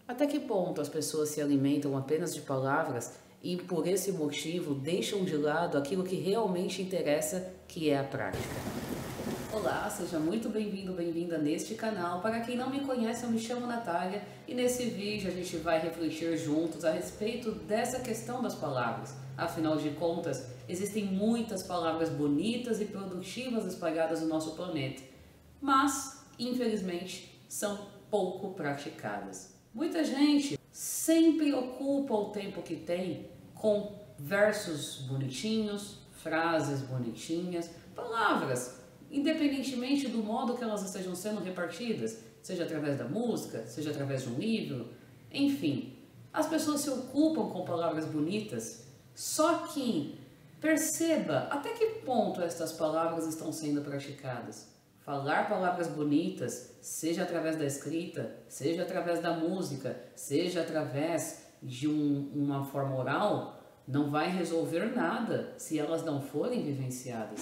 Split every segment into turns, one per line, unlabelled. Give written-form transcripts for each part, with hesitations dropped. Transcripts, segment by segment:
Até que ponto as pessoas se alimentam apenas de palavras e, por esse motivo, deixam de lado aquilo que realmente interessa, que é a prática? Olá, seja muito bem-vindo, bem-vinda neste canal. Para quem não me conhece, eu me chamo Natália e nesse vídeo a gente vai refletir juntos a respeito dessa questão das palavras. Afinal de contas, existem muitas palavras bonitas e produtivas espalhadas no nosso planeta, mas, infelizmente, são pouco praticadas. Muita gente sempre ocupa o tempo que tem com versos bonitinhos, frases bonitinhas, palavras, independentemente do modo que elas estejam sendo repartidas, seja através da música, seja através de um livro, enfim, as pessoas se ocupam com palavras bonitas, só que perceba até que ponto estas palavras estão sendo praticadas. Falar palavras bonitas, seja através da escrita, seja através da música, seja através de uma forma oral, não vai resolver nada se elas não forem vivenciadas.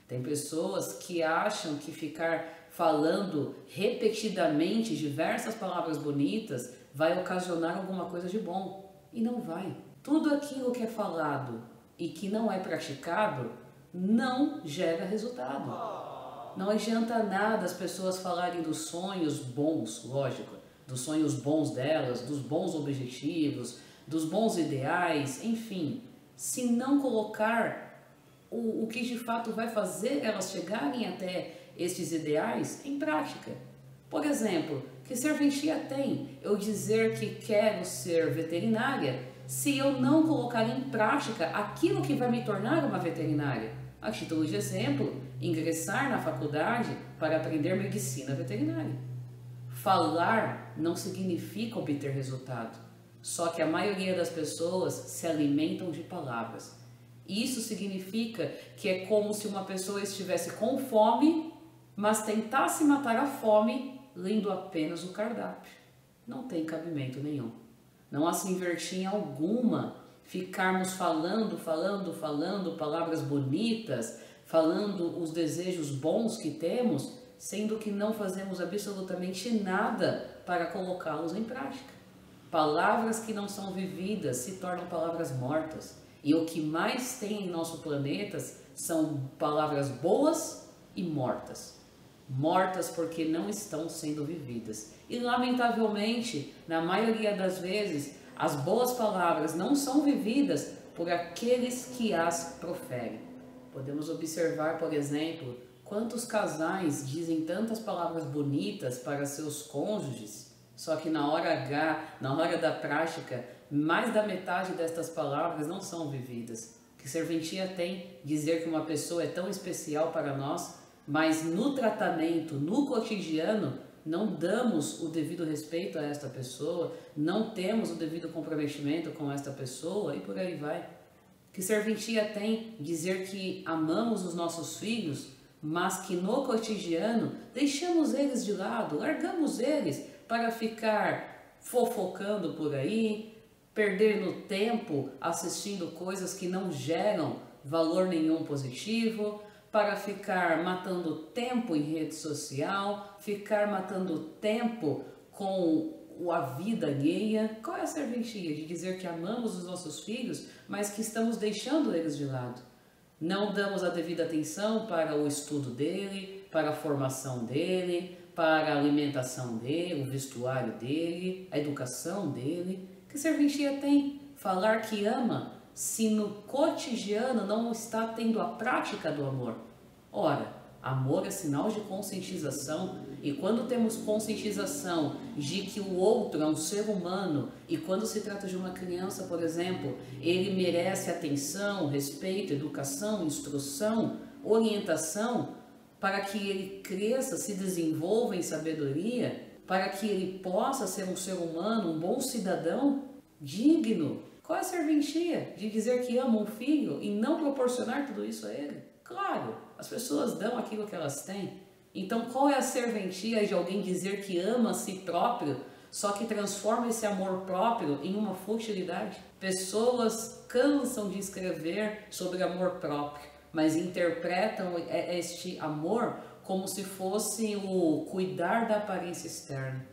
Tem pessoas que acham que ficar falando repetidamente diversas palavras bonitas vai ocasionar alguma coisa de bom. E não vai. Tudo aquilo que é falado e que não é praticado não gera resultado. Não adianta nada as pessoas falarem dos sonhos bons, lógico, dos sonhos bons delas, dos bons objetivos, dos bons ideais, enfim, se não colocar o que de fato vai fazer elas chegarem até estes ideais em prática. Por exemplo, que serventia tem eu dizer que quero ser veterinária se eu não colocar em prática aquilo que vai me tornar uma veterinária? A título de exemplo, ingressar na faculdade para aprender medicina veterinária. Falar não significa obter resultado, só que a maioria das pessoas se alimentam de palavras. Isso significa que é como se uma pessoa estivesse com fome, mas tentasse matar a fome lendo apenas o cardápio. Não tem cabimento nenhum. Não há simpatia alguma ficarmos falando palavras bonitas, falando os desejos bons que temos, sendo que não fazemos absolutamente nada para colocá-los em prática. Palavras que não são vividas se tornam palavras mortas. E o que mais tem em nosso planeta são palavras boas e mortas. Mortas porque não estão sendo vividas. E lamentavelmente, na maioria das vezes, as boas palavras não são vividas por aqueles que as proferem. Podemos observar, por exemplo, quantos casais dizem tantas palavras bonitas para seus cônjuges, só que na hora H, na hora da prática, mais da metade destas palavras não são vividas. Que serventia tem dizer que uma pessoa é tão especial para nós, mas no tratamento, no cotidiano, não damos o devido respeito a esta pessoa, não temos o devido comprometimento com esta pessoa e por aí vai. Que serventia tem dizer que amamos os nossos filhos, mas que no cotidiano deixamos eles de lado, largamos eles para ficar fofocando por aí, perdendo tempo assistindo coisas que não geram valor nenhum positivo, para ficar matando tempo em rede social, ficar matando tempo com a vida alheia. Qual é a serventia de dizer que amamos os nossos filhos, mas que estamos deixando eles de lado? Não damos a devida atenção para o estudo dele, para a formação dele, para a alimentação dele, o vestuário dele, a educação dele. Que serventia tem falar que ama se no cotidiano não está tendo a prática do amor? Ora, amor é sinal de conscientização, e quando temos conscientização de que o outro é um ser humano, e quando se trata de uma criança, por exemplo, ele merece atenção, respeito, educação, instrução, orientação, para que ele cresça, se desenvolva em sabedoria, para que ele possa ser um ser humano, um bom cidadão, digno. Qual é a serventia de dizer que ama um filho e não proporcionar tudo isso a ele? Claro, as pessoas dão aquilo que elas têm. Então qual é a serventia de alguém dizer que ama a si próprio, só que transforma esse amor próprio em uma futilidade? Pessoas cansam de escrever sobre amor próprio, mas interpretam este amor como se fosse o cuidar da aparência externa.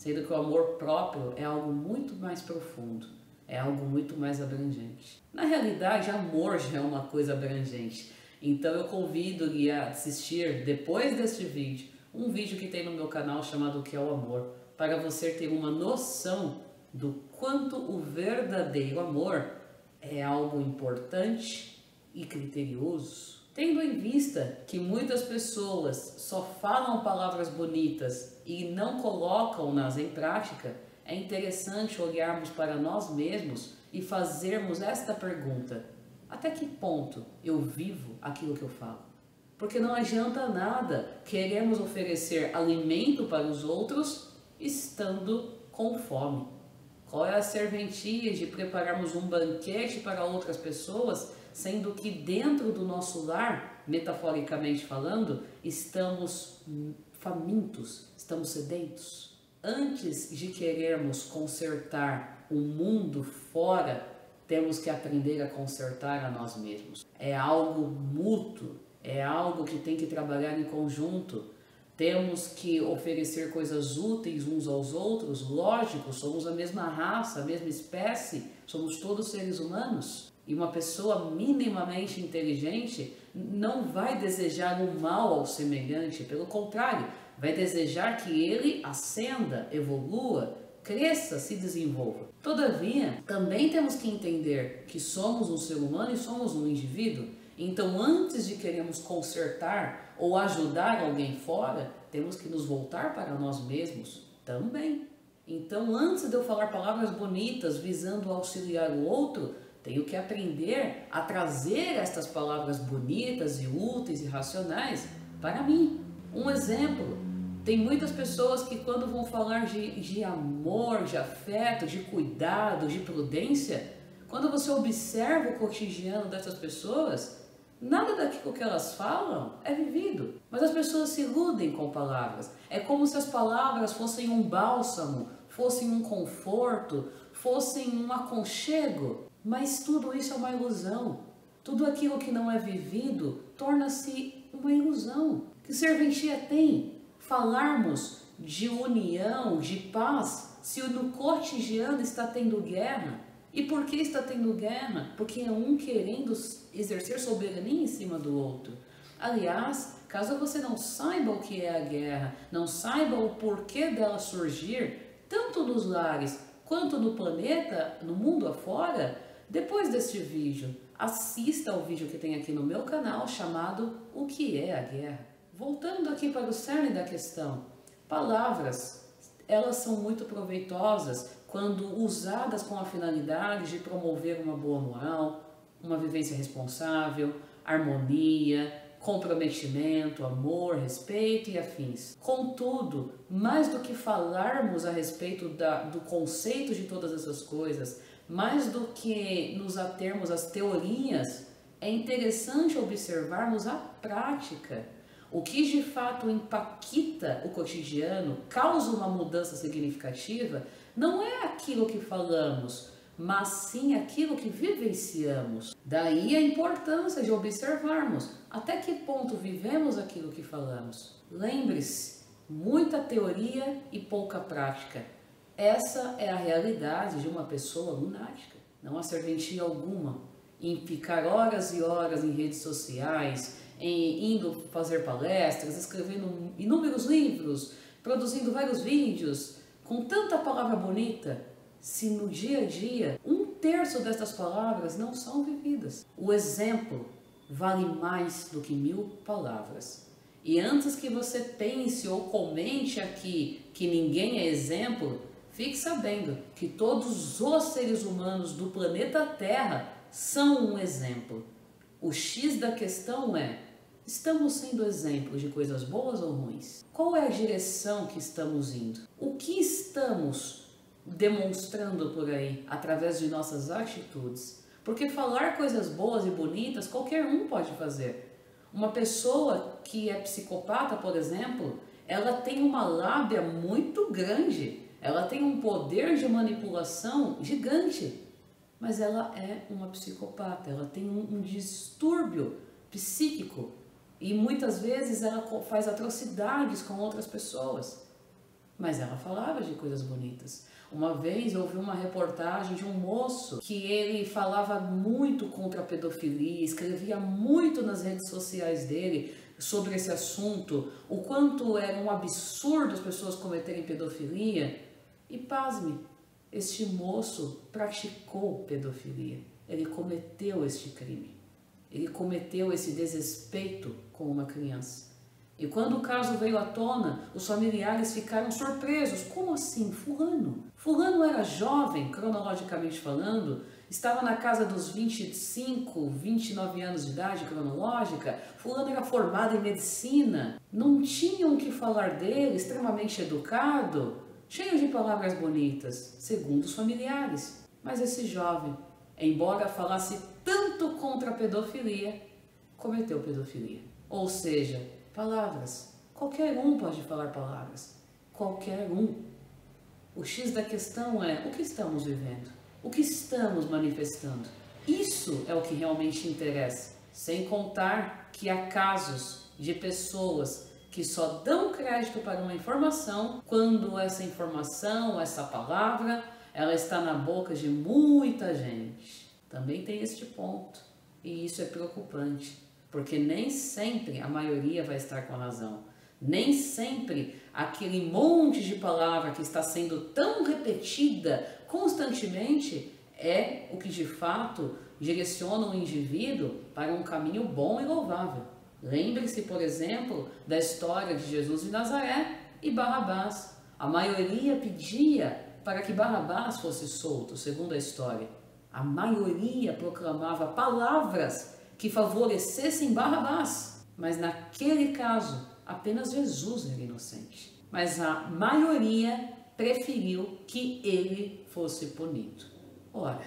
sendo que o amor próprio é algo muito mais profundo, é algo muito mais abrangente. Na realidade, amor já é uma coisa abrangente, então eu convido-lhe a assistir, depois deste vídeo, um vídeo que tem no meu canal chamado O que é o Amor, para você ter uma noção do quanto o verdadeiro amor é algo importante e criterioso. Tendo em vista que muitas pessoas só falam palavras bonitas e não colocam-nas em prática, é interessante olharmos para nós mesmos e fazermos esta pergunta: até que ponto eu vivo aquilo que eu falo? Porque não adianta nada queremos oferecer alimento para os outros estando com fome. Qual é a serventia de prepararmos um banquete para outras pessoas, sendo que dentro do nosso lar, metaforicamente falando, estamos famintos, estamos sedentos? Antes de querermos consertar o mundo fora, temos que aprender a consertar a nós mesmos. É algo mútuo, é algo que tem que trabalhar em conjunto. Temos que oferecer coisas úteis uns aos outros, lógico, somos a mesma raça, a mesma espécie, somos todos seres humanos. E uma pessoa minimamente inteligente não vai desejar o mal ao semelhante, pelo contrário, vai desejar que ele ascenda, evolua, cresça, se desenvolva. Todavia, também temos que entender que somos um ser humano e somos um indivíduo. Então, antes de queremos consertar ou ajudar alguém fora, temos que nos voltar para nós mesmos também. Então, antes de eu falar palavras bonitas visando auxiliar o outro, tenho que aprender a trazer estas palavras bonitas e úteis e racionais para mim. Um exemplo, tem muitas pessoas que quando vão falar de amor, de afeto, de cuidado, de prudência, quando você observa o cotidiano dessas pessoas, nada daquilo que elas falam é vivido, mas as pessoas se iludem com palavras. É como se as palavras fossem um bálsamo, fossem um conforto, fossem um aconchego, mas tudo isso é uma ilusão. Tudo aquilo que não é vivido torna-se uma ilusão. Que serventia tem falarmos de união, de paz, se no cotidiano está tendo guerra? E por que está tendo guerra? Porque é um querendo exercer soberania em cima do outro. Aliás, caso você não saiba o que é a guerra, não saiba o porquê dela surgir, tanto nos lares quanto no planeta, no mundo afora, depois deste vídeo, assista ao vídeo que tem aqui no meu canal chamado O que é a guerra? Voltando aqui para o cerne da questão, palavras, elas são muito proveitosas quando usadas com a finalidade de promover uma boa moral, uma vivência responsável, harmonia, comprometimento, amor, respeito e afins. Contudo, mais do que falarmos a respeito do conceito de todas essas coisas, mais do que nos atermos às teorias, é interessante observarmos a prática. O que de fato impacta o cotidiano, causa uma mudança significativa, não é aquilo que falamos, mas sim aquilo que vivenciamos. Daí a importância de observarmos até que ponto vivemos aquilo que falamos. Lembre-se, muita teoria e pouca prática. Essa é a realidade de uma pessoa lunática. Não há serventia alguma em ficar horas e horas em redes sociais, indo fazer palestras, escrevendo inúmeros livros, produzindo vários vídeos, com tanta palavra bonita, se no dia a dia 1/3 destas palavras não são vividas. O exemplo vale mais do que 1000 palavras. E antes que você pense ou comente aqui que ninguém é exemplo, fique sabendo que todos os seres humanos do planeta Terra são um exemplo. O X da questão é: estamos sendo exemplos de coisas boas ou ruins? Qual é a direção que estamos indo? O que estamos demonstrando por aí através de nossas atitudes? Porque falar coisas boas e bonitas qualquer um pode fazer. Uma pessoa que é psicopata, por exemplo, ela tem uma lábia muito grande, ela tem um poder de manipulação gigante, mas ela é uma psicopata, ela tem um distúrbio psíquico. E muitas vezes ela faz atrocidades com outras pessoas. mas ela falava de coisas bonitas. Uma vez eu ouvi uma reportagem de um moço que ele falava muito contra a pedofilia, escrevia muito nas redes sociais dele sobre esse assunto, o quanto era um absurdo as pessoas cometerem pedofilia. E pasme, este moço praticou pedofilia, ele cometeu este crime, ele cometeu esse desrespeito com uma criança. E quando o caso veio à tona, os familiares ficaram surpresos. Como assim, fulano? Fulano era jovem, cronologicamente falando, estava na casa dos 25, 29 anos de idade cronológica. Fulano era formado em medicina, não tinham o que falar dele, extremamente educado, cheio de palavras bonitas, segundo os familiares. Mas esse jovem, embora falasse tanto contra a pedofilia, cometeu pedofilia. Ou seja, palavras. Qualquer um pode falar palavras. Qualquer um. O X da questão é o que estamos vivendo, o que estamos manifestando. Isso é o que realmente interessa. Sem contar que há casos de pessoas que só dão crédito para uma informação quando essa informação, essa palavra, ela está na boca de muita gente. Também tem este ponto. E isso é preocupante. Porque nem sempre a maioria vai estar com a razão. Nem sempre aquele monte de palavra que está sendo tão repetida constantemente é o que de fato direciona o indivíduo para um caminho bom e louvável. Lembre-se, por exemplo, da história de Jesus de Nazaré e Barrabás. A maioria pedia para que Barrabás fosse solto, segundo a história. A maioria proclamava palavras que favorecessem Barrabás, mas naquele caso apenas Jesus era inocente. Mas a maioria preferiu que ele fosse punido. Ora,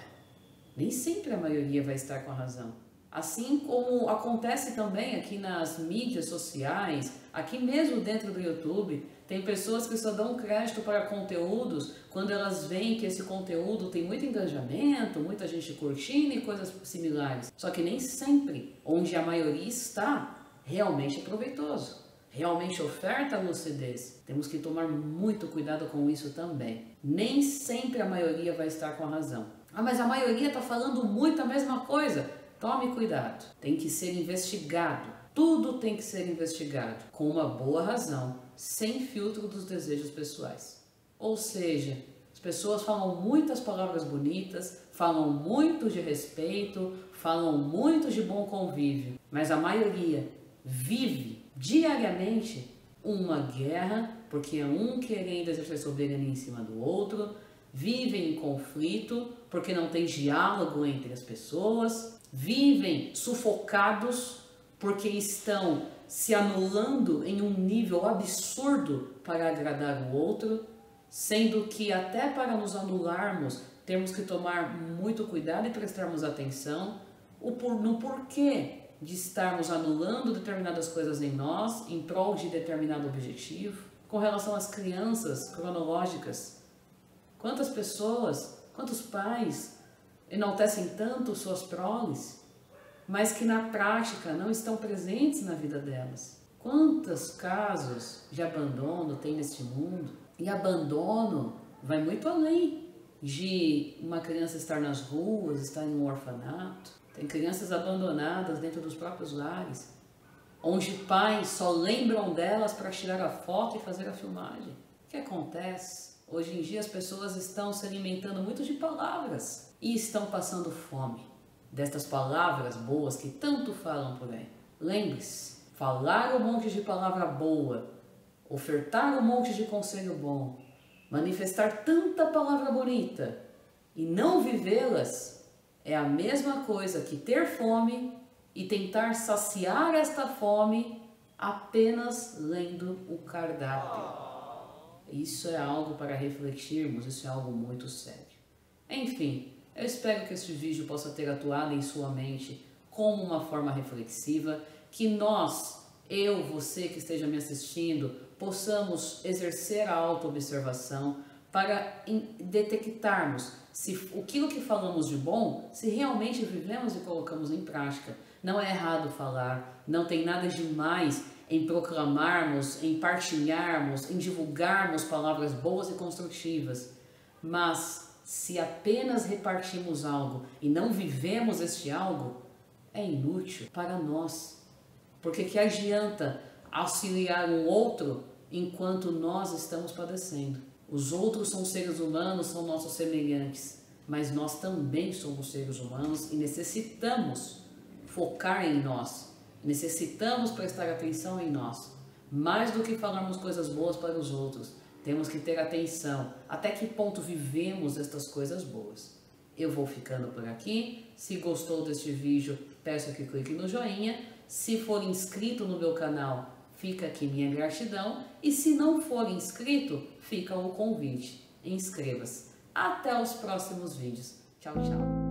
nem sempre a maioria vai estar com a razão. Assim como acontece também aqui nas mídias sociais, aqui mesmo dentro do YouTube, tem pessoas que só dão crédito para conteúdos quando elas veem que esse conteúdo tem muito engajamento, muita gente curtindo e coisas similares. Só que nem sempre onde a maioria está realmente é proveitoso, realmente oferta lucidez. Temos que tomar muito cuidado com isso também. Nem sempre a maioria vai estar com a razão. Ah, mas a maioria está falando muito a mesma coisa. Tome cuidado, tem que ser investigado, tudo tem que ser investigado com uma boa razão, sem filtro dos desejos pessoais. Ou seja, as pessoas falam muitas palavras bonitas, falam muito de respeito, falam muito de bom convívio, mas a maioria vive diariamente uma guerra, porque é um querendo exercer soberania em cima do outro, vivem em conflito, porque não tem diálogo entre as pessoas, vivem sufocados porque estão se anulando em um nível absurdo para agradar o outro, sendo que até para nos anularmos temos que tomar muito cuidado e prestarmos atenção no porquê de estarmos anulando determinadas coisas em nós em prol de determinado objetivo. Com relação às crianças cronológicas, quantas pessoas, quantos pais enaltecem tanto suas proles, mas que na prática não estão presentes na vida delas. Quantos casos de abandono tem neste mundo? E abandono vai muito além de uma criança estar nas ruas, estar em um orfanato. Tem crianças abandonadas dentro dos próprios lares, onde pais só lembram delas para tirar a foto e fazer a filmagem. O que acontece? Hoje em dia as pessoas estão se alimentando muito de palavras e estão passando fome destas palavras boas que tanto falam por aí. Lembre-se, falar um monte de palavra boa, ofertar um monte de conselho bom, manifestar tanta palavra bonita e não vivê-las é a mesma coisa que ter fome e tentar saciar esta fome apenas lendo o cardápio. Isso é algo para refletirmos, isso é algo muito sério. Enfim, eu espero que este vídeo possa ter atuado em sua mente como uma forma reflexiva, que nós, eu, você que esteja me assistindo, possamos exercer a autoobservação para detectarmos se aquilo que falamos de bom, se realmente vivemos e colocamos em prática. Não é errado falar, não tem nada demais em proclamarmos, em partilharmos, em divulgarmos palavras boas e construtivas. Mas se apenas repartimos algo e não vivemos este algo, é inútil para nós. Porque que adianta auxiliar um outro enquanto nós estamos padecendo? Os outros são seres humanos, são nossos semelhantes, mas nós também somos seres humanos e necessitamos focar em nós, necessitamos prestar atenção em nós. Mais do que falarmos coisas boas para os outros, temos que ter atenção até que ponto vivemos estas coisas boas. Eu vou ficando por aqui. Se gostou deste vídeo, peço que clique no joinha. Se for inscrito no meu canal, fica aqui minha gratidão. E se não for inscrito, fica o convite. Inscreva-se. Até os próximos vídeos. Tchau, tchau.